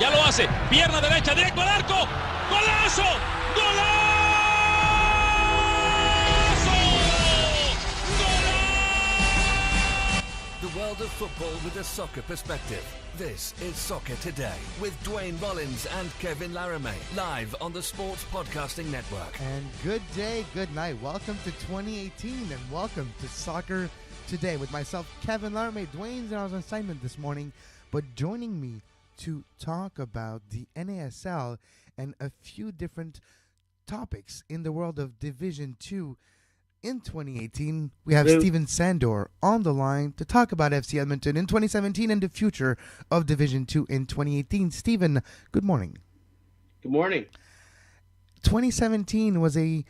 Ya lo hace. Pierna derecha, directo al arco. ¡Golazo! ¡Golazo! The world of football with a soccer perspective. This is Soccer Today with Duane, Rollins and Kevin Laramee, live on the Sports Podcasting Network. And good day, good night. Welcome to 2018 and welcome to Soccer Today with myself, Kevin Laramee. Duane's on assignment this morning, but joining me to talk about the NASL and a few different topics in the world of Division 2 in 2018, we have Steven Sandor on the line to talk about FC Edmonton in 2017 and the future of Division 2 in 2018. Steven, good morning. Good morning. 2017 was a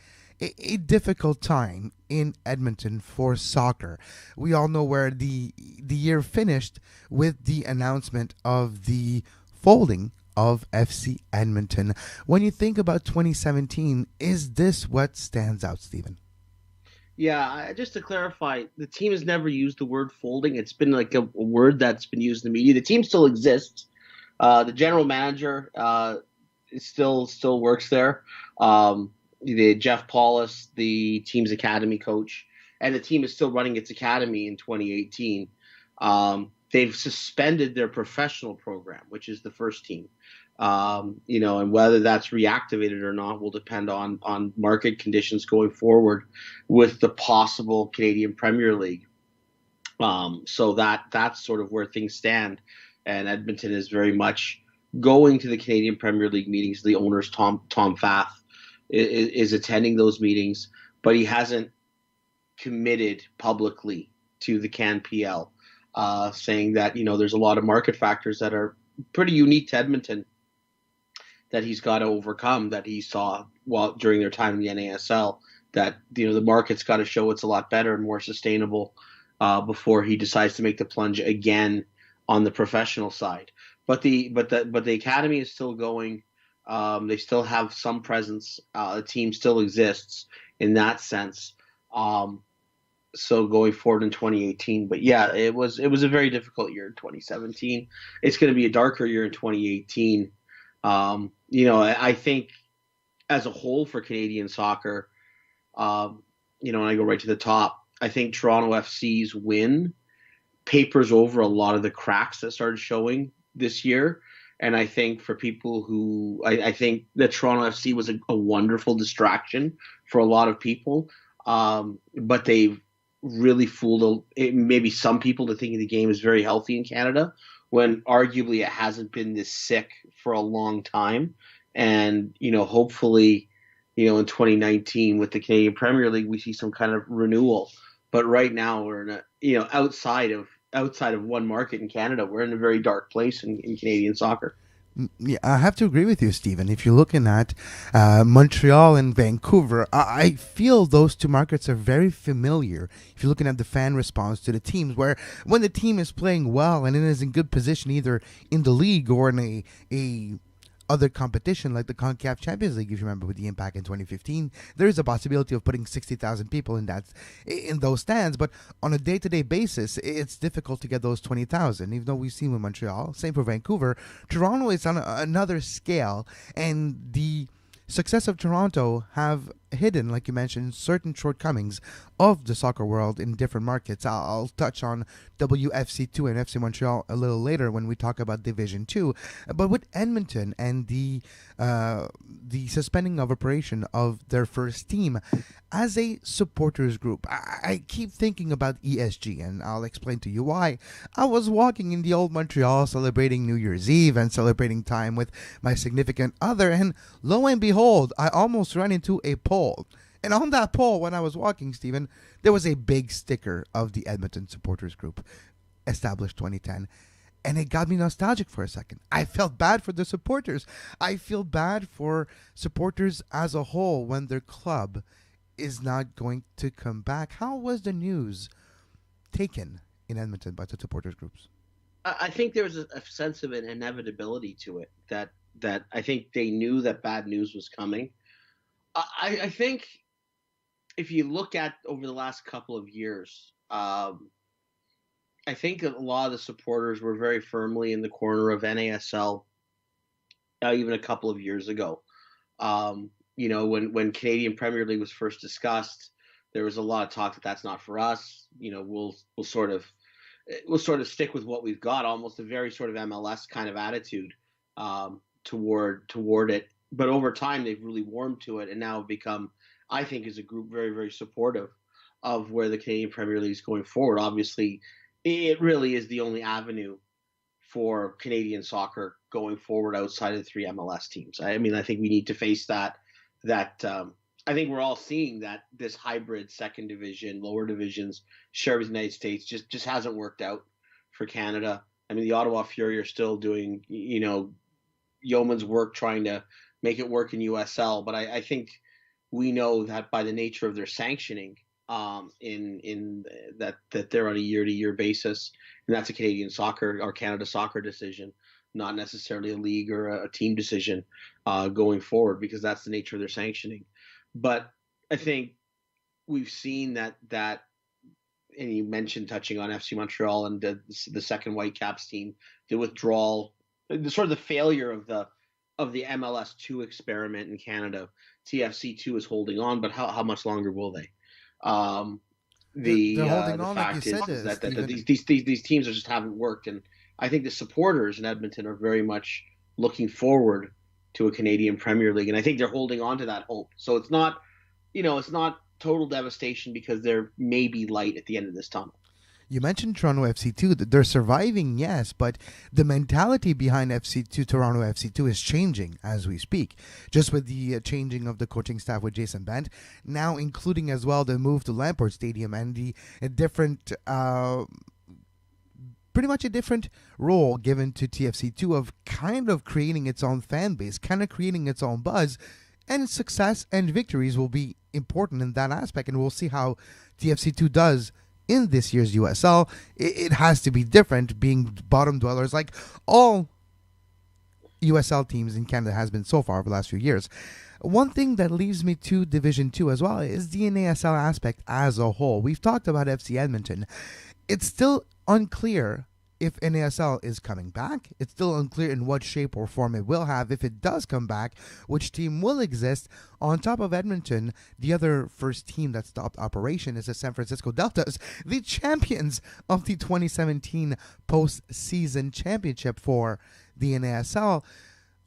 difficult time in Edmonton for soccer. We all know where the year finished with the announcement of the folding of FC Edmonton. When you think about 2017, is this what stands out, Steven? Yeah, just to clarify, the team has never used the word folding. It's been like a word that's been used in the media. The team still exists. The general manager still works there. The Jeff Paulus, the team's academy coach, and the team is still running its academy in 2018. They've suspended their professional program, which is the first team. And whether that's reactivated or not will depend on market conditions going forward with the possible Canadian Premier League. So that's sort of where things stand. And Edmonton is very much going to the Canadian Premier League meetings. The owner's Tom Fath is attending those meetings, but he hasn't committed publicly to the CanPL, saying that, there's a lot of market factors that are pretty unique to Edmonton that he's got to overcome, that he saw during their time in the NASL, that the market's got to show it's a lot better and more sustainable before he decides to make the plunge again on the professional side. But the academy is still going. They still have some presence. The team still exists in that sense. So going forward in 2018, but yeah, it was a very difficult year in 2017. It's going to be a darker year in 2018. I think as a whole for Canadian soccer, and I go right to the top, I think Toronto FC's win papers over a lot of the cracks that started showing this year. And I think for people who, I think that Toronto FC was a wonderful distraction for a lot of people, but they've really fooled maybe some people to thinking the game is very healthy in Canada, when arguably it hasn't been this sick for a long time. And, hopefully, in 2019 with the Canadian Premier League, we see some kind of renewal. But right now we're in outside of one market in Canada, we're in a very dark place in Canadian soccer. Yeah, I have to agree with you, Stephen. If you're looking at Montreal and Vancouver, I feel those two markets are very familiar. If you're looking at the fan response to the teams, where when the team is playing well and it is in good position either in the league or in a other competition like the CONCACAF Champions League, if you remember with the Impact in 2015, there is a possibility of putting 60,000 people in those stands. But on a day-to-day basis, it's difficult to get those 20,000, even though we've seen with Montreal. Same for Vancouver. Toronto is on another scale, and the success of Toronto have hidden, like you mentioned, certain shortcomings of the soccer world in different markets. I'll touch on WFC2 and FC Montreal a little later when we talk about Division 2. But with Edmonton and the suspending of operation of their first team, as a supporters group, I keep thinking about ESG, and I'll explain to you why. I was walking in the old Montreal celebrating New Year's Eve and celebrating time with my significant other, and lo and behold, I almost ran into a pole. And on that pole, when I was walking, Stephen, there was a big sticker of the Edmonton Supporters Group, established 2010. And it got me nostalgic for a second. I felt bad for the supporters. I feel bad for supporters as a whole when their club is not going to come back. How was the news taken in Edmonton by the supporters groups? I think there was a sense of an inevitability to it, that I think they knew that bad news was coming. I think if you look at over the last couple of years, I think a lot of the supporters were very firmly in the corner of NASL even a couple of years ago. When Canadian Premier League was first discussed, there was a lot of talk that that's not for us. We'll sort of stick with what we've got, almost a very sort of MLS kind of attitude toward it. But over time, they've really warmed to it, and now have become, I think, as a group, very, very supportive of where the Canadian Premier League is going forward. Obviously, it really is the only avenue for Canadian soccer going forward outside of the three MLS teams. I think we need to face that. I think we're all seeing that this hybrid second division, lower divisions, share with the United States just hasn't worked out for Canada. I mean, the Ottawa Fury are still doing, yeoman's work trying to make it work in USL, but I think we know that by the nature of their sanctioning, in that they're on a year-to-year basis, and that's a Canadian soccer or Canada soccer decision, not necessarily a league or a team decision going forward, because that's the nature of their sanctioning. But I think we've seen that, and you mentioned touching on FC Montreal and the second Whitecaps team, the withdrawal, the sort of the failure of the MLS2 experiment in Canada. TFC2 is holding on, but how much longer will they? They're holding the on, fact like you is said, that these teams just haven't worked, and I think the supporters in Edmonton are very much looking forward to a Canadian Premier League, and I think they're holding on to that hope. So it's not total devastation, because there may be light at the end of this tunnel. You mentioned Toronto FC2. They're surviving, yes, but the mentality behind Toronto FC2 is changing as we speak. Just with the changing of the coaching staff with Jason Bent, now including as well the move to Lamport Stadium and the different, pretty much a different role given to TFC2 of kind of creating its own fan base, kind of creating its own buzz, and success and victories will be important in that aspect, and we'll see how TFC2 does in this year's USL. It has to be different, being bottom dwellers like all USL teams in Canada has been so far over the last few years. One thing that leads me to Division 2 as well is the NASL aspect as a whole. We've talked about FC Edmonton. It's still unclear if NASL is coming back. It's still unclear in what shape or form it will have. If it does come back, which team will exist. On top of Edmonton, the other first team that stopped operation is the San Francisco Deltas, the champions of the 2017 postseason championship for the NASL.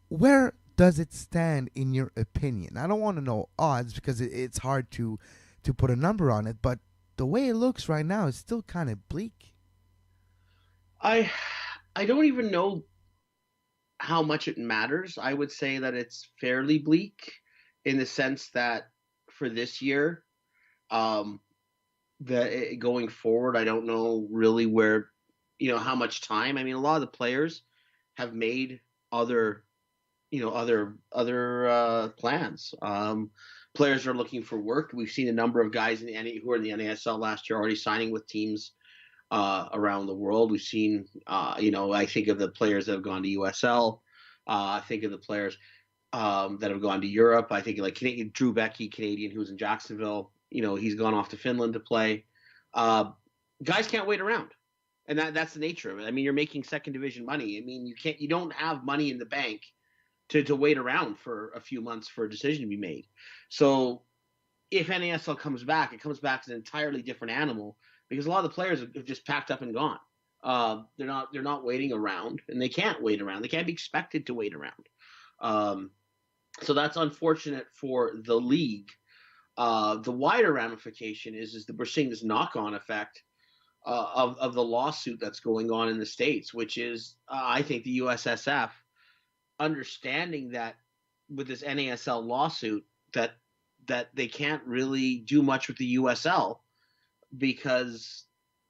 Where does it stand in your opinion? I don't want to know odds, because it's hard to put a number on it, but the way it looks right now is still kind of bleak. I don't even know how much it matters. I would say that it's fairly bleak, in the sense that for this year, going forward, I don't know really where, how much time. I mean, a lot of the players have made other plans. Players are looking for work. We've seen a number of guys who were in the NASL last year already signing with teams around the world. We've seen, I think of the players that have gone to USL. I think of the players that have gone to Europe. I think like Drew Becky, Canadian, who's in Jacksonville. He's gone off to Finland to play. Guys can't wait around, and that's the nature of it. I mean, you're making second division money. I mean, you don't have money in the bank to wait around for a few months for a decision to be made. So if NASL comes back, it comes back as an entirely different animal, because a lot of the players have just packed up and gone. They're not waiting around, and they can't wait around. They can't be expected to wait around. So that's unfortunate for the league. The wider ramification is that we're seeing this knock-on effect of the lawsuit that's going on in the States, which is, I think, the USSF understanding that with this NASL lawsuit that they can't really do much with the USL, because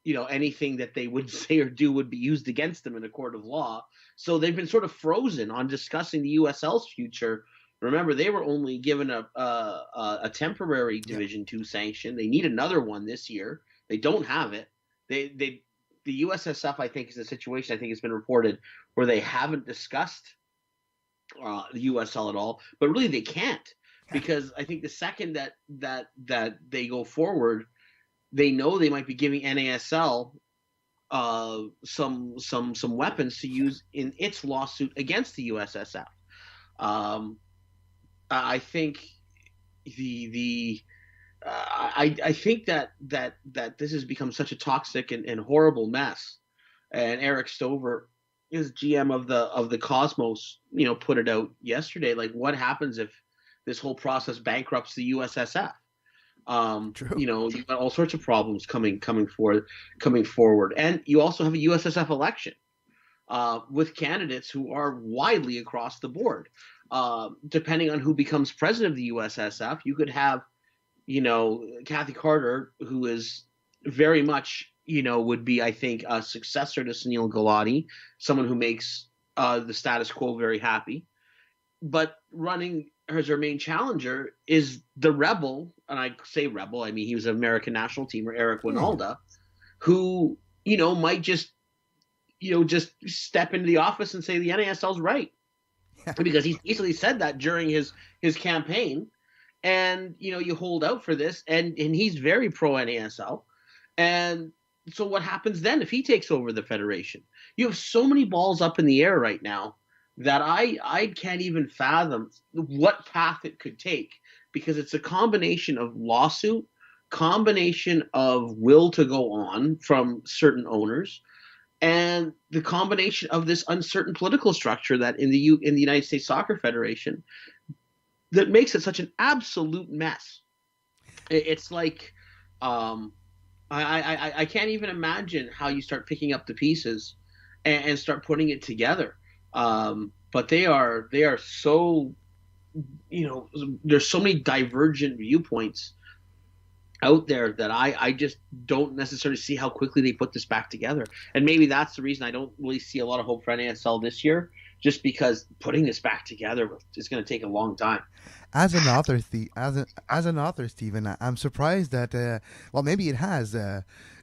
anything that they would say or do would be used against them in a court of law. So they've been sort of frozen on discussing the USL's future. Remember, they were only given a temporary Division 2 sanction. They need another one this year. They don't have it. The USSF, I think, is a situation, I think it's been reported, where they haven't discussed the USL at all, but really they can't, because I think the second that they go forward, they know they might be giving NASL some weapons to use in its lawsuit against the USSF. Um, I think I think that this has become such a toxic and horrible mess. And Eric Stover, is GM of the Cosmos, put it out yesterday. Like, what happens if this whole process bankrupts the USSF? True. You've got all sorts of problems coming forward, and you also have a USSF election with candidates who are widely across the board. Depending on who becomes president of the USSF, you could have, Kathy Carter, who is very much, would be, I think, a successor to Sunil Gulati, someone who makes the status quo very happy. But running as her main challenger is the rebel, and I say rebel, I mean, he was an American national teamer, Eric Winalda, who, might just step into the office and say the NASL's right. Because he's easily said that during his campaign. And, you hold out for this, and he's very pro NASL. And so what happens then if he takes over the federation? You have so many balls up in the air right now that I can't even fathom what path it could take, because it's a combination of lawsuit, combination of will to go on from certain owners, and the combination of this uncertain political structure that in the United States Soccer Federation that makes it such an absolute mess. It's like I can't even imagine how you start picking up the pieces and start putting it together. But they are so, there's so many divergent viewpoints out there that I just don't necessarily see how quickly they put this back together. And maybe that's the reason I don't really see a lot of hope for NASL this year, just because putting this back together is going to take a long time. As an author, Stephen, I'm surprised that, maybe it has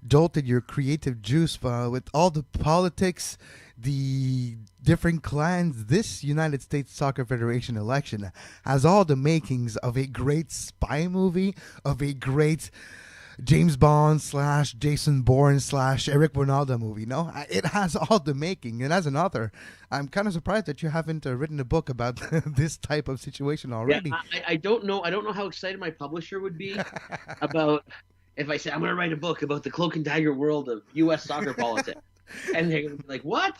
jolted your creative juice with all the politics, the different clans. This United States Soccer Federation election has all the makings of a great spy movie, of a great James Bond / Jason Bourne / Eric Winalda movie. No, it has all the making. And as an author, I'm kind of surprised that you haven't written a book about this type of situation already. Yeah, I don't know. I don't know how excited my publisher would be about if I say I'm going to write a book about the cloak and dagger world of U.S. soccer politics, and they're going to be like, "What?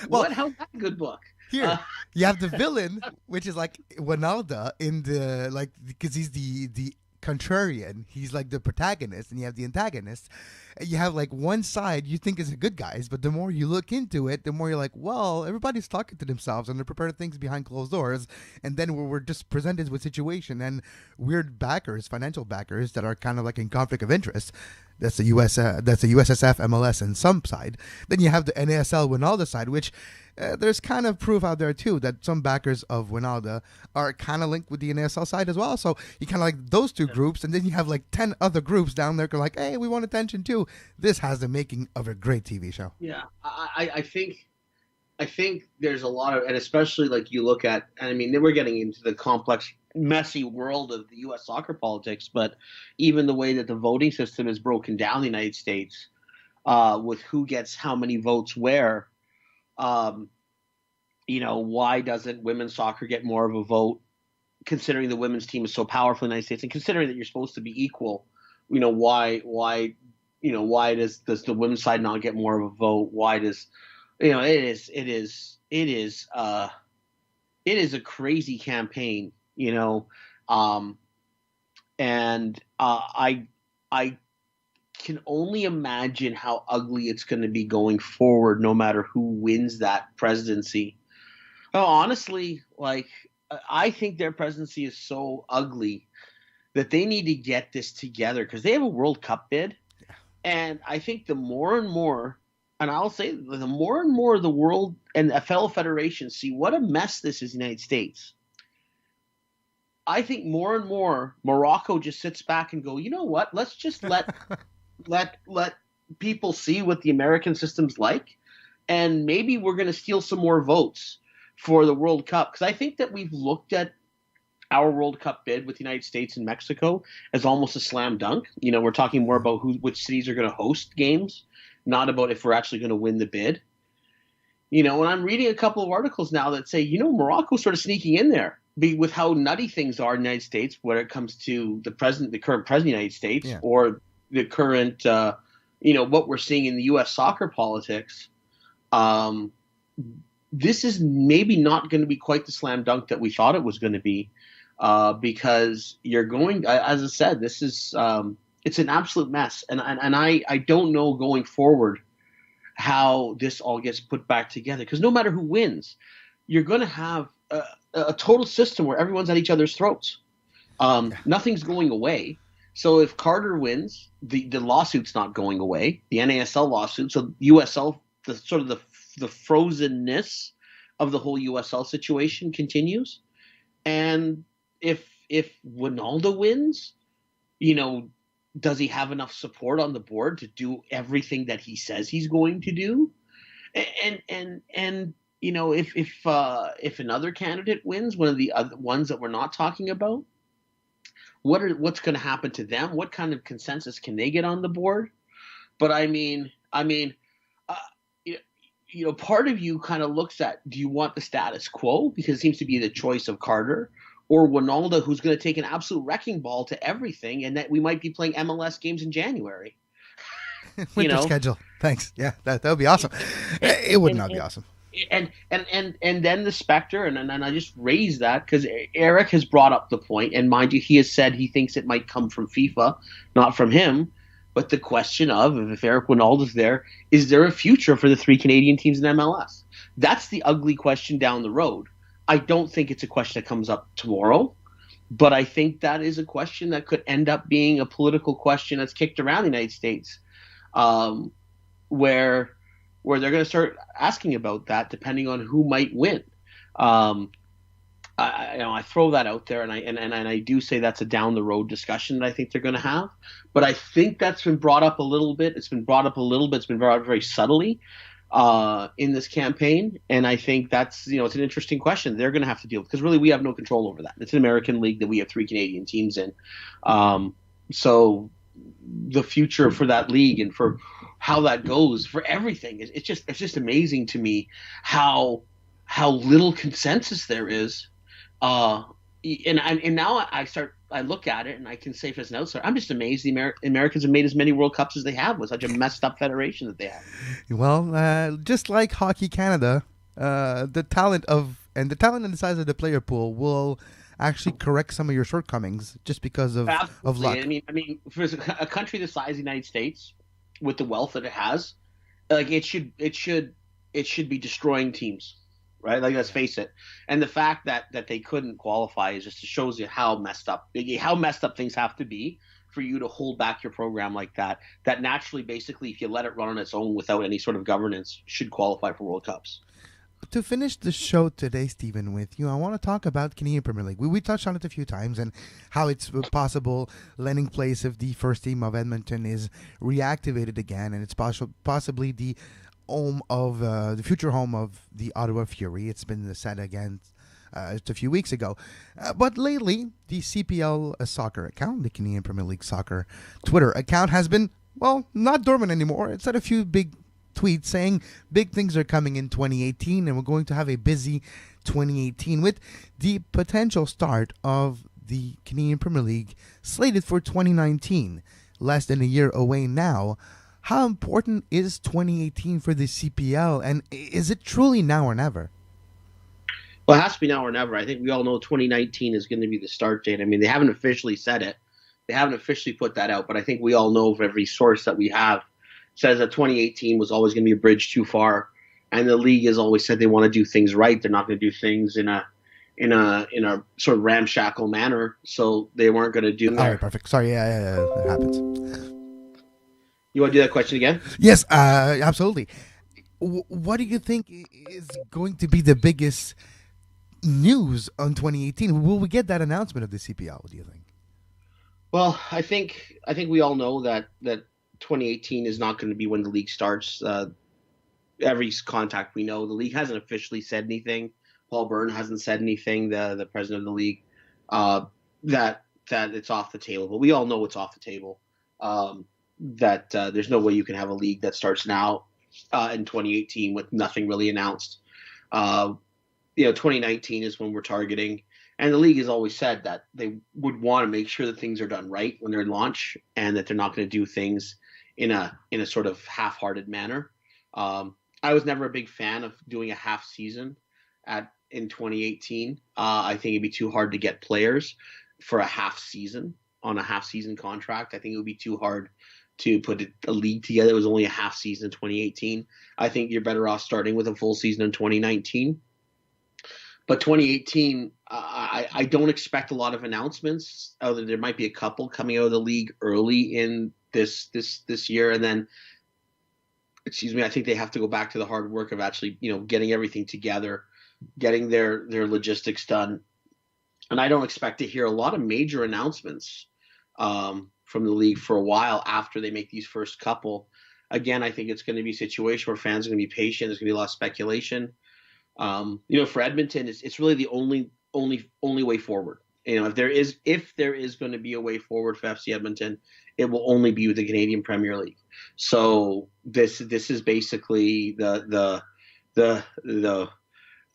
Well, how's that a good book?" Here, you have the villain, which is like Winalda in the because he's the contrarian. He's like the protagonist, and you have the antagonist. You have like one side you think is the good guys, but the more you look into it, the more you're like, well, everybody's talking to themselves and they're preparing things behind closed doors. And then we're just presented with situation and weird backers, financial backers that are kind of like in conflict of interest. That's the USSF, MLS, and some side. Then you have the NASL Winalda side, which there's kind of proof out there too that some backers of Winalda are kind of linked with the NASL side as well. So you kind of like those two groups, and then you have like 10 other groups down there like, hey, we want attention too. This has the making of a great TV show. Yeah, I think there's a lot of, and especially like you look at, and I mean, we're getting into the complex, messy world of the U.S. soccer politics, but even the way that the voting system is broken down in the United States, with who gets how many votes where, why doesn't women's soccer get more of a vote, considering the women's team is so powerful in the United States, and considering that you're supposed to be equal, why does the women's side not get more of a vote? Why does, it is a crazy campaign. I can only imagine how ugly it's going to be going forward, no matter who wins that presidency. Oh, honestly, I think their presidency is so ugly that they need to get this together, because they have a World Cup bid. Yeah. And I think the more and more, and I'll say the more and more the world and fellow federations see what a mess this is in the United States, I think more and more Morocco just sits back and go, you know what? Let's just let people see what the American system's like, and maybe we're going to steal some more votes for the World Cup. Because I think that we've looked at our World Cup bid with the United States and Mexico as almost a slam dunk. We're talking more about which cities are going to host games, not about if we're actually going to win the bid. And I'm reading a couple of articles now that say, Morocco's sort of sneaking in there with how nutty things are in the United States when it comes to the current president of the United States, Yeah. or the current, what we're seeing in the U.S. soccer politics. This is maybe not going to be quite the slam dunk that we thought it was going to be, because you're going, as I said, this is it's an absolute mess, and I don't know going forward how this all gets put back together, because no matter who wins, you're going to have a total system where everyone's at each other's throats. Nothing's going away. So if Carter wins, the lawsuit's not going away, the NASL lawsuit. So USL, the sort of the frozenness of the whole USL situation continues. And if Ronaldo wins, does he have enough support on the board to do everything that he says he's going to do? And if another candidate wins, one of the other ones that we're not talking about, what's going to happen to them? What kind of consensus can they get on the board? But part of you kind of looks at, do you want the status quo, because it seems to be the choice of Carter, or Ronaldo, who's going to take an absolute wrecking ball to everything, and that we might be playing MLS games in January. Winter schedule. Thanks. Yeah, that would be awesome. It would not be awesome. And then the specter, and I just raised that because Eric has brought up the point, and mind you, he has said he thinks it might come from FIFA, not from him. But the question of, if Eric Ronaldo's there, is there a future for the 3 Canadian teams in MLS? That's the ugly question down the road. I don't think it's a question that comes up tomorrow, but I think that is a question that could end up being a political question that's kicked around the United States, where they're going to start asking about that depending on who might win. I throw that out there, and I do say that's a down the road discussion that I think they're going to have. But I think that's been brought up a little bit. It's been brought up a little bit. It's been brought up very subtly in this campaign, and I think that's it's an interesting question they're going to have to deal with, because really we have no control over that. It's an American league that we have 3 Canadian teams in, so the future for that league and for how that goes for everything it's just amazing to me how little consensus there is. And now I look at it and I can say, as an outsider, I'm just amazed the Americans have made as many World Cups as they have with such a messed up federation that they have. Well, just like Hockey Canada, the talent and the size of the player pool will actually correct some of your shortcomings just because of luck. I mean, for a country the size of the United States, with the wealth that it has, like it should be destroying teams. Right, like, let's face it, and the fact that they couldn't qualify is just shows you how messed up things have to be for you to hold back your program like that. That naturally, basically, if you let it run on its own without any sort of governance, should qualify for World Cups. To finish the show today, Stephen, with you, I want to talk about Canadian Premier League. We touched on it a few times and how it's possible landing place if the first team of Edmonton is reactivated again, and it's possibly the home of the future home of the Ottawa Fury. It's been said again just a few weeks ago. But lately, the CPL soccer account, the Canadian Premier League Soccer Twitter account, has been, not dormant anymore. It's had a few big tweets saying big things are coming in 2018, and we're going to have a busy 2018 with the potential start of the Canadian Premier League slated for 2019, less than a year away now. How important is 2018 for the CPL, and is it truly now or never? Well, it has to be now or never. I think we all know 2019 is going to be the start date. I mean, they haven't officially said it. They haven't officially put that out, but I think we all know, of every source that we have says that 2018 was always going to be a bridge too far, and the league has always said they want to do things right. They're not going to do things in a sort of ramshackle manner, so they weren't going to do that. All right, perfect. Sorry, yeah, that happens. You want to do that question again? Yes, absolutely. What do you think is going to be the biggest news on 2018? Will we get that announcement of the CPL, do you think? Well, I think we all know that 2018 is not going to be when the league starts. Every contact we know, the league hasn't officially said anything. Paul Byrne hasn't said anything, the president of the league, that it's off the table. But we all know it's off the table. That there's no way you can have a league that starts now in 2018 with nothing really announced. 2019 is when we're targeting. And the league has always said that they would want to make sure that things are done right when they're in launch and that they're not going to do things in a sort of half-hearted manner. I was never a big fan of doing a half season in 2018. I think it'd be too hard to get players for a half season on a half season contract. I think it would be too hard to put a league together. It was only a half season in 2018. I think you're better off starting with a full season in 2019. But 2018, I don't expect a lot of announcements. Other there might be a couple coming out of the league early in this year, and then, I think they have to go back to the hard work of actually, getting everything together, getting their logistics done. And I don't expect to hear a lot of major announcements from the league for a while after they make these first couple. Again, I think it's going to be a situation where fans are going to be patient. There's going to be a lot of speculation. For Edmonton, it's really the only way forward. If there is going to be a way forward for FC Edmonton, it will only be with the Canadian Premier League. So this is basically the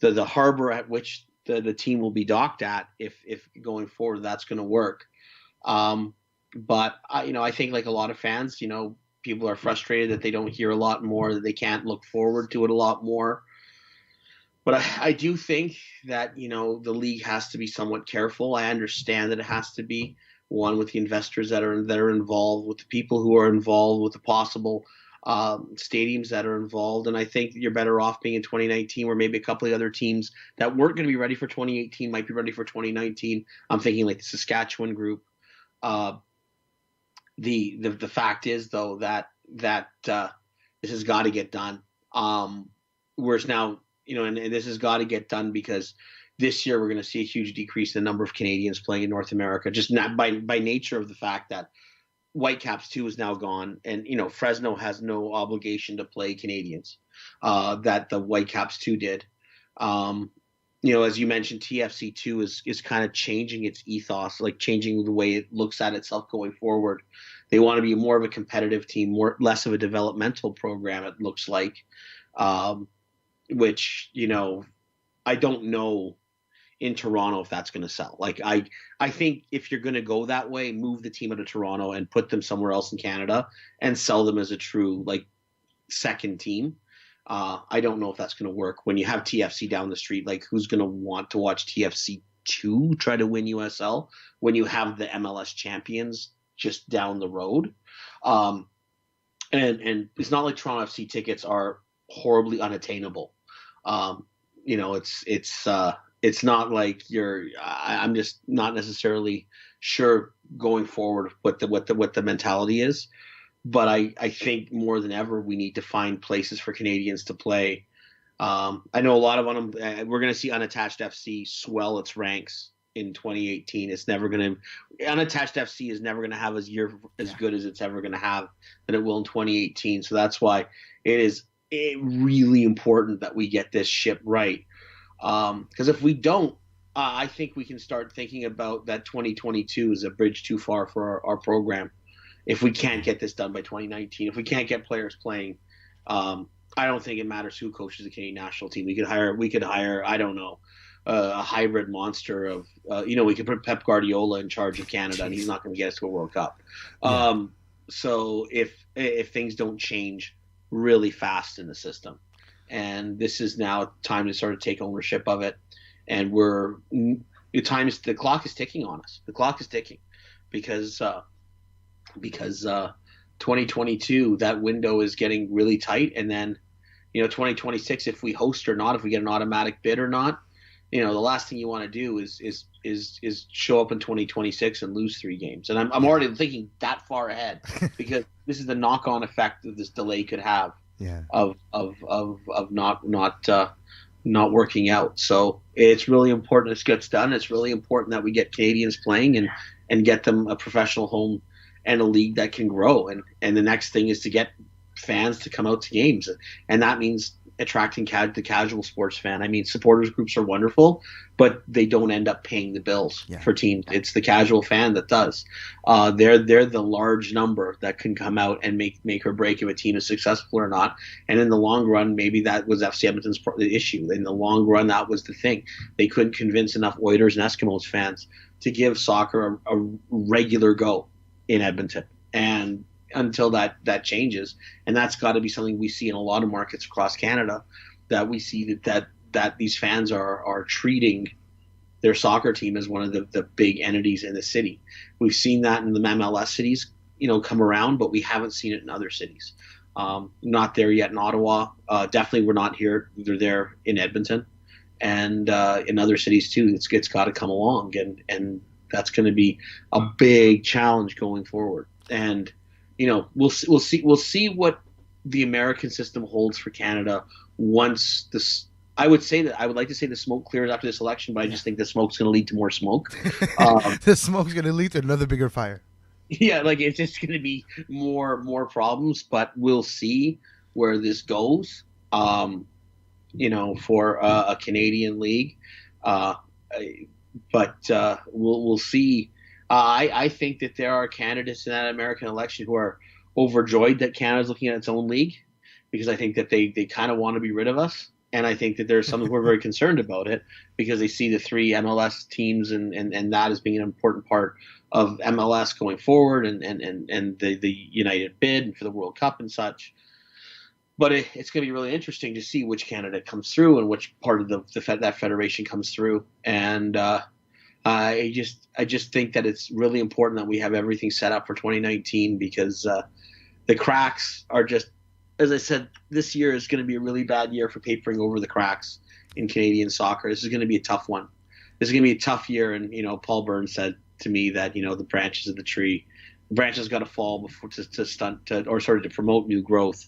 harbor at which the team will be docked at if going forward that's going to work. But I think like a lot of fans, people are frustrated that they don't hear a lot more, that they can't look forward to it a lot more. But I do think that, the league has to be somewhat careful. I understand that it has to be, one, with the investors that are involved, with the people who are involved, with the possible stadiums that are involved. And I think you're better off being in 2019, where maybe a couple of other teams that weren't going to be ready for 2018 might be ready for 2019. I'm thinking like the Saskatchewan group. The fact is, though, that this has got to get done. Whereas now, and this has got to get done because this year we're going to see a huge decrease in the number of Canadians playing in North America, just not by nature of the fact that Whitecaps 2 is now gone, and Fresno has no obligation to play Canadians that the Whitecaps 2 did. As you mentioned, TFC 2 is kind of changing its ethos, like changing the way it looks at itself going forward. They want to be more of a competitive team, less of a developmental program, it looks like. Which, I don't know in Toronto if that's going to sell. Like, I think if you're going to go that way, move the team out of Toronto and put them somewhere else in Canada and sell them as a true, second team. I don't know if that's going to work. When you have TFC down the street, who's going to want to watch TFC 2 try to win USL when you have the MLS champions just down the road? And it's not like Toronto FC tickets are horribly unattainable. It's not like I'm just not necessarily sure going forward what the mentality is. But I think more than ever we need to find places for Canadians to play. I know a lot of them. We're going to see Unattached FC swell its ranks in 2018. Unattached FC is never going to have as good as it's ever going to have than it will in 2018. So that's why it is really important that we get this ship right. Because if we don't, I think we can start thinking about that 2022 is a bridge too far for our program. If we can't get this done by 2019, if we can't get players playing, I don't think it matters who coaches the Canadian national team. We could hire, I don't know, a hybrid monster of, we could put Pep Guardiola in charge of Canada, and he's not going to get us to a World Cup. Yeah. So if things don't change really fast in the system, and this is now time to sort of take ownership of it, and the clock is ticking on us. The clock is ticking because 2022, that window is getting really tight, and then 2026, if we host or not, if we get an automatic bid or not, the last thing you want to do is show up in 2026 and lose 3 games. And I'm already thinking that far ahead because this is the knock-on effect that this delay could have. Yeah. Of not working out. So it's really important this gets done. It's really important that we get Canadians playing and get them a professional home and a league that can grow. And the next thing is to get fans to come out to games. And that means attracting the casual sports fan. I mean, supporters groups are wonderful, but they don't end up paying the bills for teams. It's the casual fan that does. They're the large number that can come out and make or break if a team is successful or not. And in the long run, maybe that was FC Edmonton's issue. In the long run, that was the thing. They couldn't convince enough Oilers and Eskimos fans to give soccer a regular go in Edmonton. And until that changes, and that's got to be something we see in a lot of markets across Canada, that we see that these fans are treating their soccer team as one of the big entities in the city. We've seen that in the MLS cities, come around, but we haven't seen it in other cities. Not there yet in Ottawa. Definitely we're not here. They're there in Edmonton, and in other cities too. It's got to come along, and that's going to be a big challenge going forward. And we'll see what the American system holds for Canada once this. I would like to say the smoke clears after this election, but I just think the smoke's going to lead to more smoke. The smoke's going to lead to another bigger fire. Yeah, it's just going to be more problems, but we'll see where this goes. For a Canadian league, but we'll see. I think that there are candidates in that American election who are overjoyed that Canada's looking at its own league, because I think that they kind of want to be rid of us. And I think that there's some who are very concerned about it because they see the three MLS teams and that as being an important part of MLS going forward and the United bid for the World Cup and such. But it's going to be really interesting to see which candidate comes through and which part of that federation comes through. And I just think that it's really important that we have everything set up for 2019 because the cracks are just, as I said, this year is going to be a really bad year for papering over the cracks in Canadian soccer. This is going to be a tough one. This is going to be a tough year. And, Paul Burns said to me that, the branches of the tree, the branches got to fall before to promote new growth.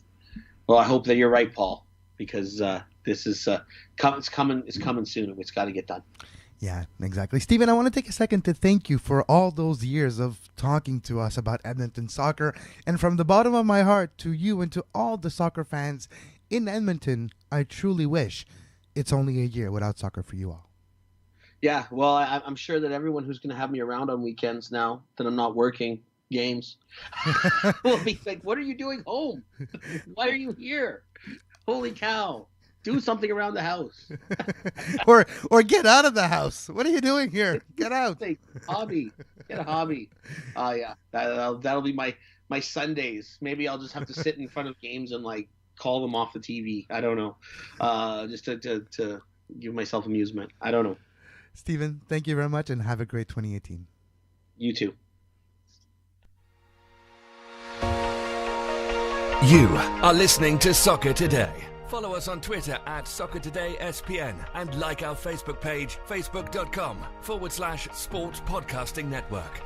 Well, I hope that you're right, Paul, because this is it's coming soon. It's got to get done. Yeah, exactly. Stephen, I want to take a second to thank you for all those years of talking to us about Edmonton soccer. And from the bottom of my heart to you and to all the soccer fans in Edmonton, I truly wish it's only a year without soccer for you all. Yeah, well, I'm sure that everyone who's going to have me around on weekends now that I'm not working games will be like, what are you doing home? Why are you here? Holy cow. Do something around the house. or get out of the house. What are you doing here? Get out. Hobby. Get a hobby. Yeah. That'll be my Sundays. Maybe I'll just have to sit in front of games and call them off the TV. I don't know. Just to give myself amusement. I don't know. Stephen, thank you very much and have a great 2018. You too. You are listening to Soccer Today. Follow us on Twitter at SoccerTodaySPN and like our Facebook page, facebook.com/Sports Podcasting Network.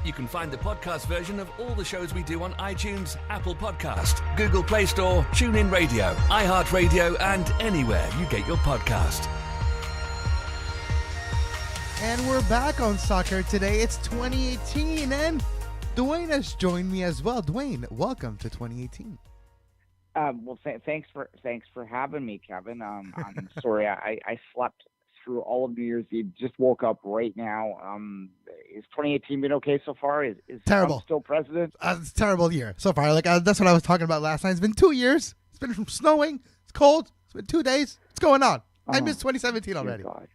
You can find the podcast version of all the shows we do on iTunes, Apple Podcast, Google Play Store, TuneIn Radio, iHeartRadio, and anywhere you get your podcast. And we're back on Soccer Today. It's 2018 and Duane has joined me as well. Duane, welcome to 2018. Thanks for having me, Kevin. I'm sorry I slept through all of New Year's Eve. Just woke up right now. Is 2018 been okay so far? Is terrible. Trump still president? It's a terrible year so far. That's what I was talking about last night. It's been 2 years. It's been snowing. It's cold. It's been 2 days. What's going on? I missed 2017 already. God.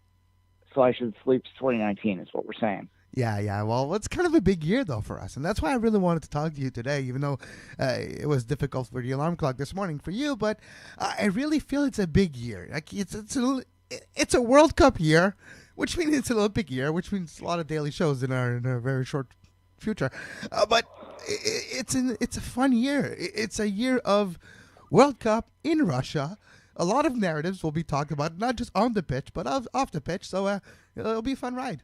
So I should sleep to 2019 is what we're saying. Yeah. Well, it's kind of a big year, though, for us. And that's why I really wanted to talk to you today, even though it was difficult for the alarm clock this morning for you. But I really feel it's a big year. It's a World Cup year, which means it's an Olympic year, which means a lot of daily shows in our very short future. But it's a fun year. It's a year of World Cup in Russia. A lot of narratives will be talked about, not just on the pitch, but off the pitch. So it'll be a fun ride.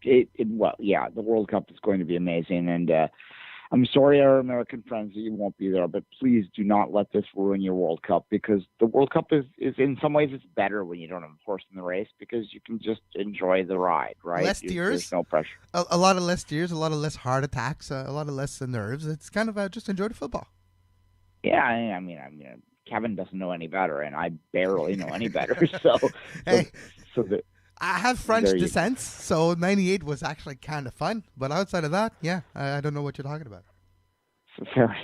Well, yeah, the World Cup is going to be amazing, and I'm sorry, our American friends, that you won't be there, but please do not let this ruin your World Cup, because the World Cup is in some ways it's better when you don't have a horse in the race, because you can just enjoy the ride, right? Less tears, there's no pressure. A lot of less tears, a lot of less heart attacks, a lot of less nerves. It's kind of just enjoy the football. Yeah, I mean, Kevin doesn't know any better, and I barely know any better. So, Hey, so that I have French there you descent, so 98 was actually kind of fun. But outside of that, yeah, I don't know what you're talking about. fair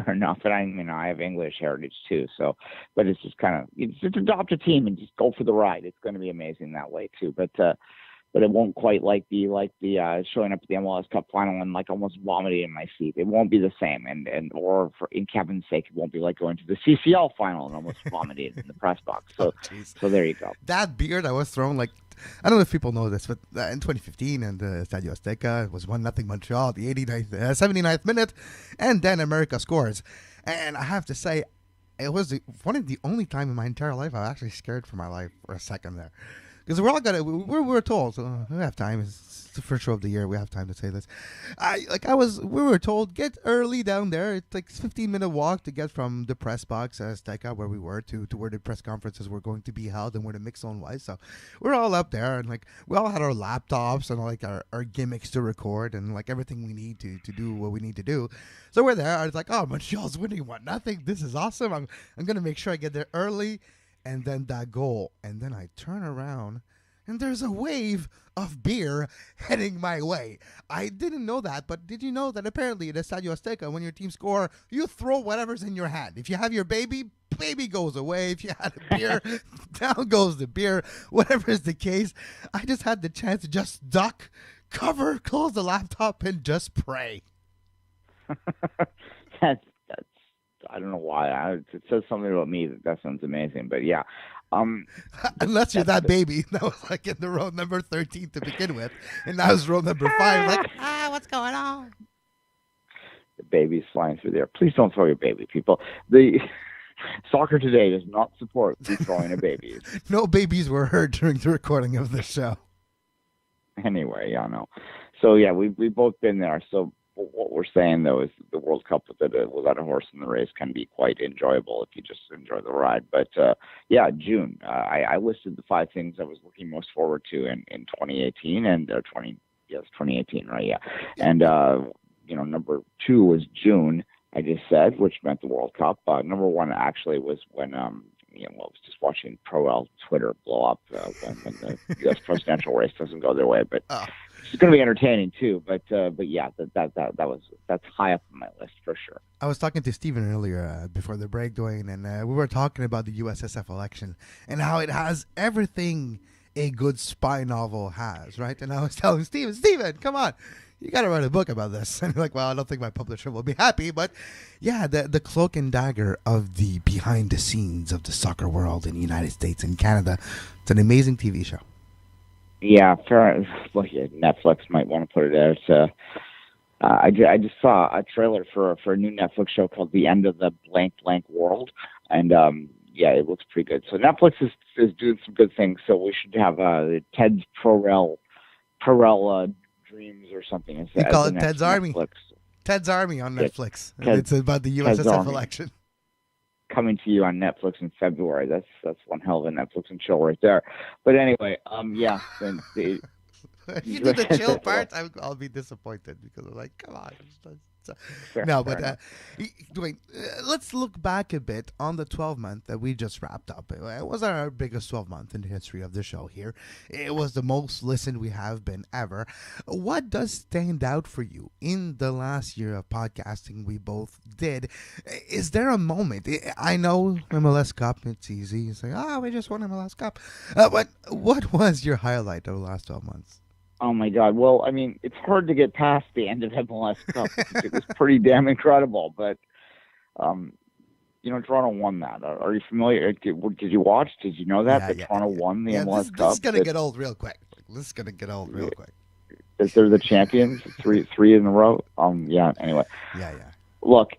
enough. And I mean, I have English heritage too. So, but it's just kind of just adopt a team and just go for the ride. It's going to be amazing that way too. But it won't quite be like the showing up at the MLS Cup final and like almost vomiting in my seat. It won't be the same, or for in Kevin's sake, it won't be like going to the CCL final and almost vomiting in the press box. So, so there you go. That beer that was thrown, like, I don't know if people know this, but in 2015 and Estadio Azteca, it was 1-0 Montreal, the 79th minute, and then America scores. And I have to say, it was one of the only time in my entire life I was actually scared for my life for a second there. Because we're told, we have time. It's the first show of the year. We have time to say this. We were told, get early down there. It's like a 15-minute walk to get from the press box at Azteca, where we were, to where the press conferences were going to be held and where the mix zone was. So we're all up there, and like we all had our laptops and like our gimmicks to record and like everything we need to do what we need to do. So we're there. I was like, oh, Montreal's winning 1-0. This is awesome. I'm gonna make sure I get there early. And then that goal. And then I turn around, and there's a wave of beer heading my way. I didn't know that, but did you know that apparently at Estadio Azteca, when your team score, you throw whatever's in your hand. If you have your baby goes away. If you had a beer, down goes the beer. Whatever is the case, I just had the chance to just duck, cover, close the laptop, and just pray. That's I don't know why. It says something about me that sounds amazing, but yeah. Unless you're that baby that was like in the row number 13 to begin with, and now it's row number 5. Like, what's going on? The baby's flying through there. Please don't throw your baby, people. The Soccer Today does not support you throwing a baby. No babies were hurt during the recording of this show. Anyway, yeah, no. So yeah, we've both been there. So what we're saying, though, is the World Cup without a horse in the race can be quite enjoyable if you just enjoy the ride. But, yeah, June, I listed the 5 things I was looking most forward to in 2018, and 2018, right, yeah. And, number 2 was June, I just said, which meant the World Cup. Number 1 actually was when, I was just watching Pro-L Twitter blow up when the U.S. presidential race doesn't go their way. But it's going to be entertaining too. But yeah, that's high up on my list for sure. I was talking to Steven earlier before the break, Duane, and we were talking about the USSF election and how it has everything a good spy novel has, right? And I was telling Steven, come on. You got to write a book about this. And you're like, well, I don't think my publisher will be happy. But yeah, the cloak and dagger of the behind the scenes of the soccer world in the United States and Canada. It's an amazing TV show. Yeah, fair. Look, Netflix might want to put it out. I just saw a trailer for a new Netflix show called The End of the Blank Blank World. And yeah, it looks pretty good. So Netflix is doing some good things. So we should have Ted's Pro-Rel Dreams or something. You call it Ted's Army. Ted's Army on Netflix. It's about the USSF election. Coming to you on Netflix in February. That's one hell of a Netflix and chill right there. But anyway, yeah. If you do the chill part, I'll be disappointed because I'm like, come on. Duane, let's look back a bit on the 12-month that we just wrapped up. It was our biggest 12-month in the history of the show here. It was the most listened we have been ever. What does stand out for you in the last year of podcasting we both did? Is there a moment? I know MLS Cup, it's easy. It's like, we just won MLS Cup. But what was your highlight of the last 12 months? Oh, my God. Well, I mean, it's hard to get past the end of MLS Cup. It was pretty damn incredible. But, Toronto won that. Are you familiar? Did you watch? Did you know that? Toronto won the MLS Cup? This is going to get old real quick. They're the champions, three in a row. Yeah, anyway. Yeah. Look,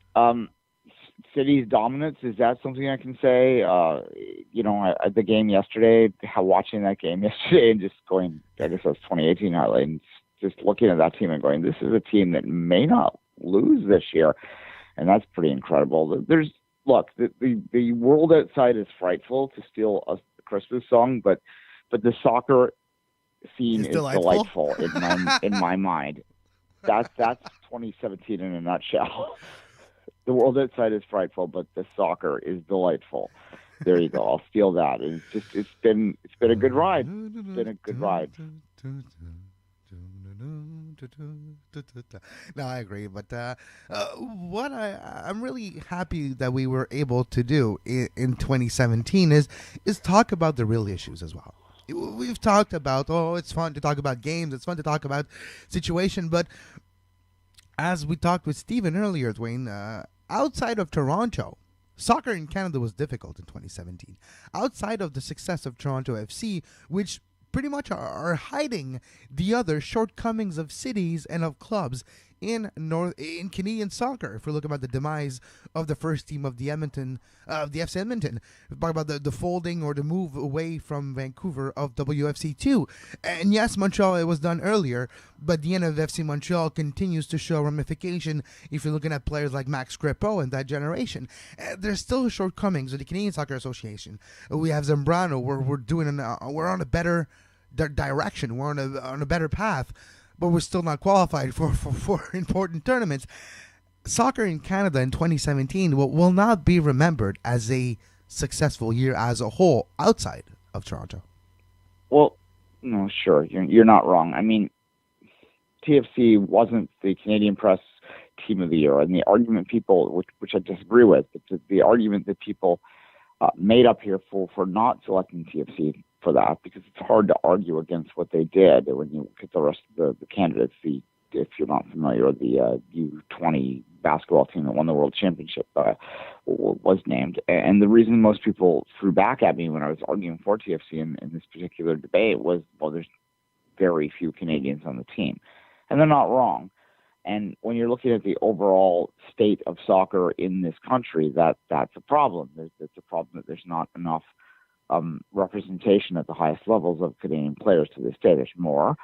City's dominance, is that something I can say? At the game yesterday, watching that game yesterday and just going, I guess that was 2018 highlight, and just looking at that team and going, this is a team that may not lose this year. And that's pretty incredible. The world outside is frightful, to steal a Christmas song, but the soccer scene is delightful in my mind. That's 2017 in a nutshell. The world outside is frightful, but the soccer is delightful. There you go. I'll steal that. It's been a good ride. It's been a good ride. No, I agree, but what I'm really happy that we were able to do in 2017 is talk about the real issues as well. We've talked about, it's fun to talk about games, it's fun to talk about situation, but as we talked with Steven earlier, Duane, outside of Toronto, soccer in Canada was difficult in 2017. Outside of the success of Toronto FC, which pretty much are hiding the other shortcomings of cities and of clubs in Canadian soccer. If we're looking at the demise of the first team of the FC Edmonton, we talk about the folding or the move away from Vancouver of WFC2. And yes, Montreal, it was done earlier, but the end of FC Montreal continues to show ramification if you're looking at players like Max Crepeau and that generation. There's still shortcomings with the Canadian Soccer Association. We have Zambrano, we're on a better direction, we're on a better path, but we're still not qualified for important tournaments. Soccer in Canada in 2017 will not be remembered as a successful year as a whole outside of Toronto. Well, no, sure, you're not wrong. I mean, TFC wasn't the Canadian Press Team of the Year, and the argument people, which I disagree with, but the argument that people made up here for not selecting TFC for that, because it's hard to argue against what they did when you look at the rest of the candidates. If you're not familiar, the U20 basketball team that won the World Championship was named. And the reason most people threw back at me when I was arguing for TFC in this particular debate was, well, there's very few Canadians on the team. And they're not wrong. And when you're looking at the overall state of soccer in this country, that's a problem. It's a problem that there's not enough representation at the highest levels of Canadian players to this day. There's more.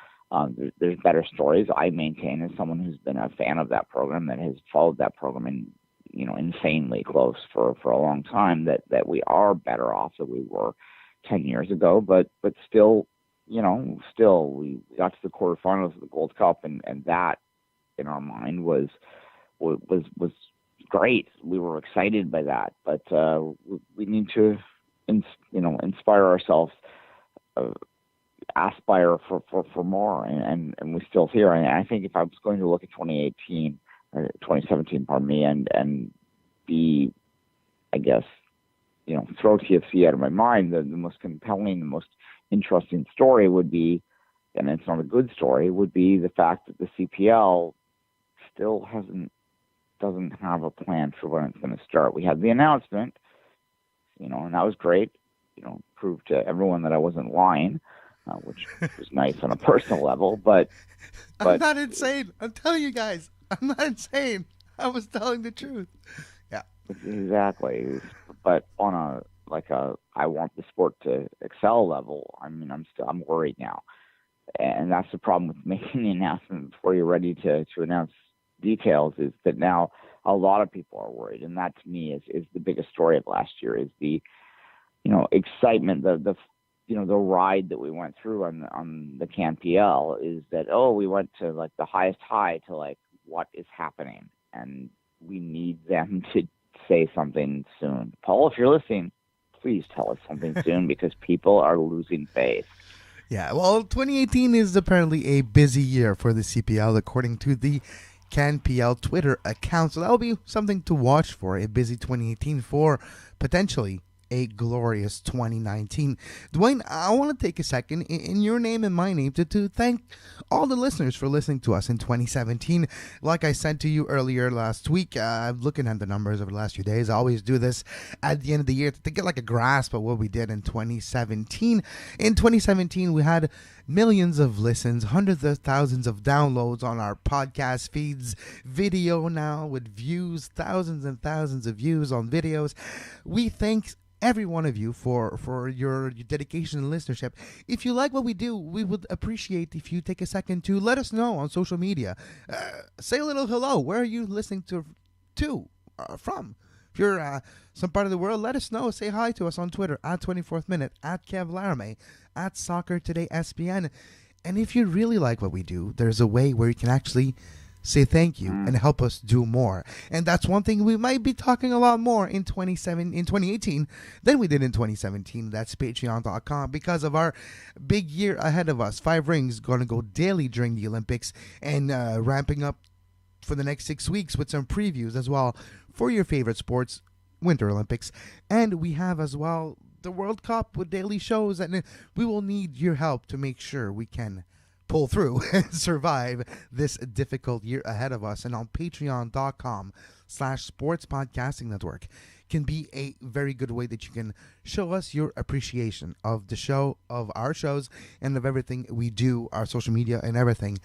There's better stories. I maintain, as someone who's been a fan of that program, that has followed that program insanely close for a long time, that we are better off than we were 10 years ago. But still, we got to the quarterfinals of the Gold Cup, and that in our mind was great. We were excited by that, but we need to inspire ourselves, aspire for more, and we're still here. And I think if I was going to look at 2017, pardon me, and be, I guess, throw TFC out of my mind, the most compelling, the most interesting story would be, and it's not a good story, would be the fact that the CPL still doesn't have a plan for when it's going to start. We had the announcement, and that was great. Proved to everyone that I wasn't lying, which was nice on a personal level. But I'm not insane. I'm telling you guys, I'm not insane. I was telling the truth. Yeah, exactly. But on I want the sport to excel level, I'm worried now, and that's the problem with making the announcement before you're ready to announce details, is that now a lot of people are worried, and that to me is the biggest story of last year, is the excitement, the ride that we went through on the CanPL, is that, we went to the highest high to what is happening, and we need them to say something soon. Paul, if you're listening, please tell us something soon, because people are losing faith. Yeah, well, 2018 is apparently a busy year for the CPL, according to the CanPL Twitter account. So that will be something to watch for, a busy 2018 for potentially a glorious 2019. Duane, I want to take a second in your name and my name to thank all the listeners for listening to us in 2017. Like I said to you earlier last week, I'm looking at the numbers over the last few days. I always do this at the end of the year to get a grasp of what we did in 2017. In 2017, we had millions of listens, hundreds of thousands of downloads on our podcast feeds, video now with views, thousands and thousands of views on videos. We thank every one of you for your dedication and listenership. If you like what we do, we would appreciate if you take a second to let us know on social media. Say a little hello. Where are you listening from? If you're some part of the world, let us know. Say hi to us on Twitter at 24th Minute, at Kev Laramee, at Soccer Today SPN. And if you really like what we do, there's a way where you can actually say thank you and help us do more. And that's one thing we might be talking a lot more in 2018 than we did in 2017. That's patreon.com, because of our big year ahead of us. 5 Rings going to go daily during the Olympics, and ramping up for the next 6 weeks with some previews as well for your favorite sports, Winter Olympics. And we have as well the World Cup with daily shows, and we will need your help to make sure we can pull through and survive this difficult year ahead of us. And on patreon.com/sports podcasting network can be a very good way that you can show us your appreciation of the show, of our shows, and of everything we do, our social media and everything.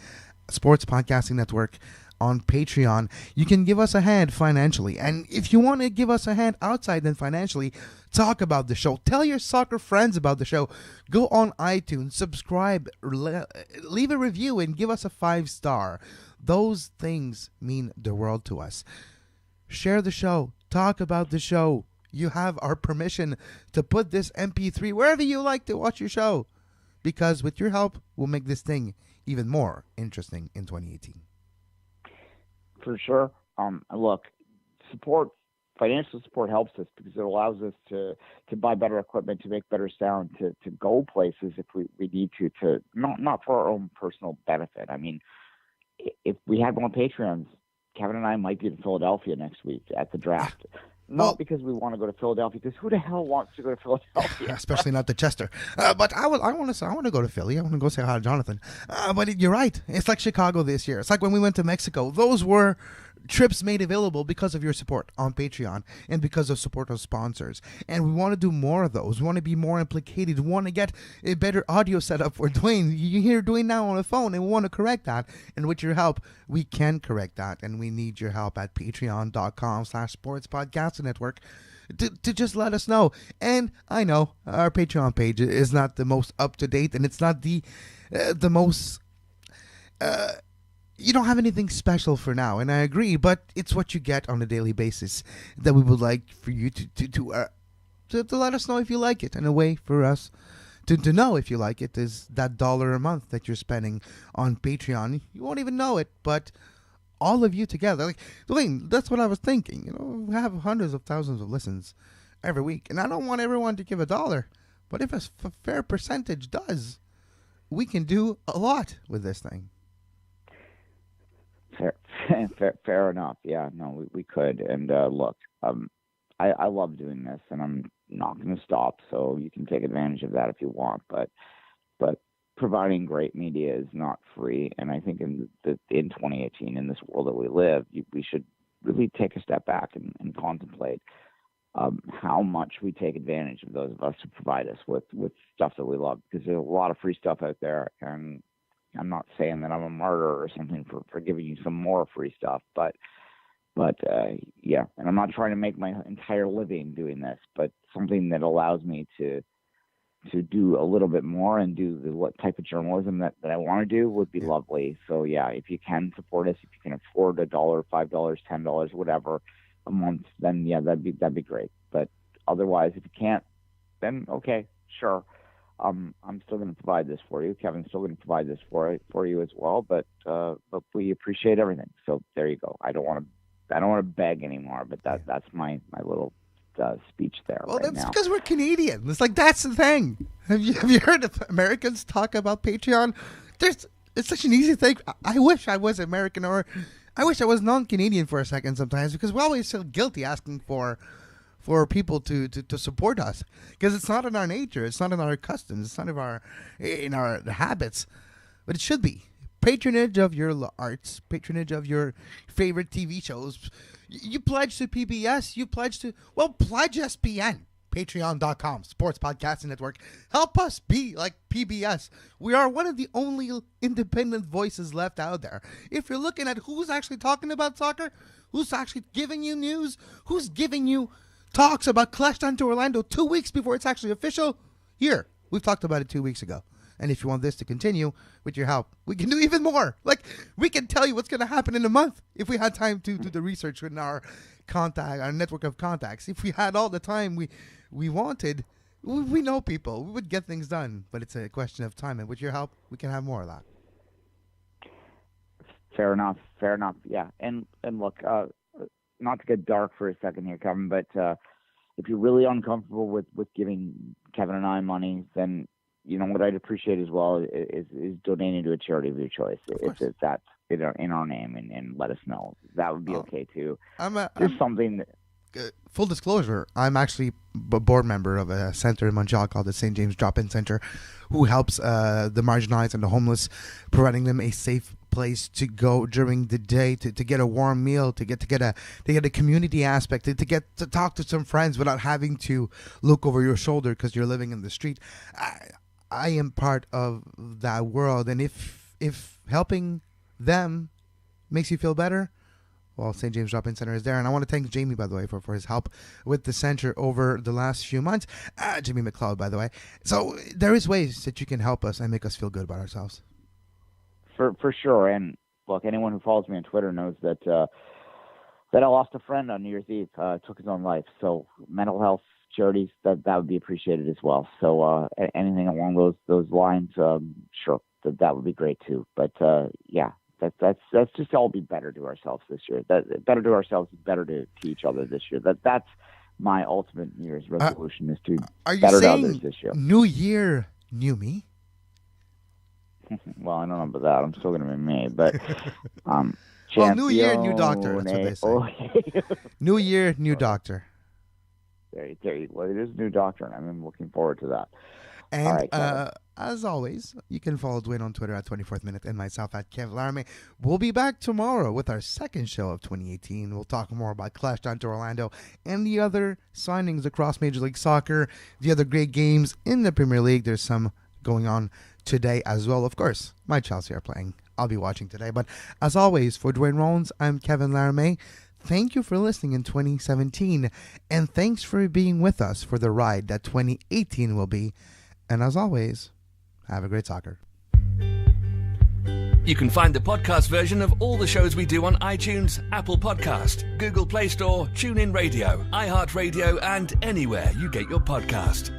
Sports Podcasting Network on Patreon. You can give us a hand financially, and if you want to give us a hand outside than financially, talk about the show, tell your soccer friends about the show, go on iTunes, subscribe, leave a review, and give us a 5-star. Those things mean the world to us. Share the show, talk about the show. You have our permission to put this MP3 wherever you like to watch your show, because with your help, we'll make this thing even more interesting in 2018. For sure. Look, financial support helps us because it allows us to buy better equipment, to make better sound, to go places if we need to not for our own personal benefit. I mean, if we had more Patreons, Kevin and I might be in Philadelphia next week at the draft. Not because we want to go to Philadelphia, because who the hell wants to go to Philadelphia? Especially not to Chester. But I want to go to Philly. I want to go say hi to Jonathan. But you're right. It's like Chicago this year. It's like when we went to Mexico. Those were trips made available because of your support on Patreon and because of support of sponsors. And we want to do more of those. We want to be more implicated. We want to get a better audio setup for Duane. You hear Duane now on the phone, and we want to correct that. And with your help, we can correct that. And we need your help at patreon.com/sports podcast network to just let us know. And I know our Patreon page is not the most up to date, and it's not the most you don't have anything special for now, and I agree, but it's what you get on a daily basis that we would like for you to let us know if you like it. And a way for us to know if you like it is that $1 a month that you're spending on Patreon. You won't even know it, but all of you together, like Duane, that's what I was thinking. You know, we have hundreds of thousands of listens every week, and I don't want everyone to give $1, but if a fair percentage does, we can do a lot with this thing. Fair enough. Yeah, no, we could. And look, I love doing this, and I'm not going to stop. So you can take advantage of that if you want. But providing great media is not free. And I think in 2018, in this world that we live, we should really take a step back and contemplate how much we take advantage of those of us who provide us with stuff that we love. Because there's a lot of free stuff out there, and I'm not saying that I'm a martyr or something for giving you some more free stuff, but yeah, and I'm not trying to make my entire living doing this, but something that allows me to do a little bit more and do what type of journalism that I want to do would be lovely. So yeah, if you can support us, if you can afford $1, $5, $10, whatever a month, then yeah, that'd be great. But otherwise, if you can't, then okay, sure. I'm still going to provide this for you. Kevin's still going to provide this for you as well. But we appreciate everything. So there you go. I don't want to beg anymore. But that's my little speech there. Well, right that's now. because we're Canadian. It's like that's the thing. Have you heard of Americans talk about Patreon? It's such an easy thing. I wish I was American, or I wish I was non-Canadian for a second sometimes, because we always feel guilty asking for people to support us, because it's not in our nature, it's not in our customs, it's not in our habits, but it should be. Patronage of your arts, patronage of your favorite TV shows. You pledge to PBS, pledge SPN. Patreon.com, Sports Podcasting Network. Help us be like PBS. We are one of the only independent voices left out there. If you're looking at who's actually talking about soccer, who's actually giving you news, who's giving you talks about Clash down to Orlando 2 weeks before it's actually official, here, we've talked about it 2 weeks ago. And if you want this to continue, with your help, we can do even more. Like, we can tell you what's going to happen in a month if we had time to do the research in our network of contacts. If we had all the time we wanted, we know people. We would get things done. But it's a question of time. And with your help, we can have more of that. Fair enough. fair enough. Yeah, and look, not to get dark for a second here, Kevin, but if you're really uncomfortable with giving Kevin and I money, then you know what I'd appreciate as well is donating to a charity of your choice. If that's in our name, and let us know. That would be okay too. Something that, full disclosure, I'm actually a board member of a center in Montreal called the St. James Drop-In Center, who helps the marginalized and the homeless, providing them a safe place to go during the day, to get a warm meal, to get a community aspect, to get to talk to some friends without having to look over your shoulder because you're living in the street. I am part of that world, and if helping them makes you feel better, well, St. James Drop-In Center is there. And I want to thank Jamie, by the way, for his help with the center over the last few months. Jimmy McLeod, by the way. So there is ways that you can help us and make us feel good about ourselves. For sure. And look, anyone who follows me on Twitter knows that I lost a friend on New Year's Eve, took his own life. So mental health charities, that would be appreciated as well. So anything along those lines, sure, that would be great too. But yeah. That's just all be better to ourselves this year. That better to ourselves is better to each other this year. That's my ultimate New Year's resolution is to better to others this year. New year, new me? Well, I don't know about that. I'm still going to be me, but well, new year, new doctor. That's what they say. New year, new doctor. There you. Well, it is a new doctor, and I'm looking forward to that. And all right, as always, you can follow Duane on Twitter at 24th Minute and myself at Kev Laramee. We'll be back tomorrow with our second show of 2018. We'll talk more about Clash down to Orlando and the other signings across Major League Soccer, the other great games in the Premier League. There's some going on today as well. Of course, my Chelsea are playing. I'll be watching today. But as always, for Duane Rollins, I'm Kevin Laramee. Thank you for listening in 2017, and thanks for being with us for the ride that 2018 will be. And as always, have a great soccer. You can find the podcast version of all the shows we do on iTunes, Apple Podcast, Google Play Store, TuneIn Radio, iHeartRadio, and anywhere you get your podcast.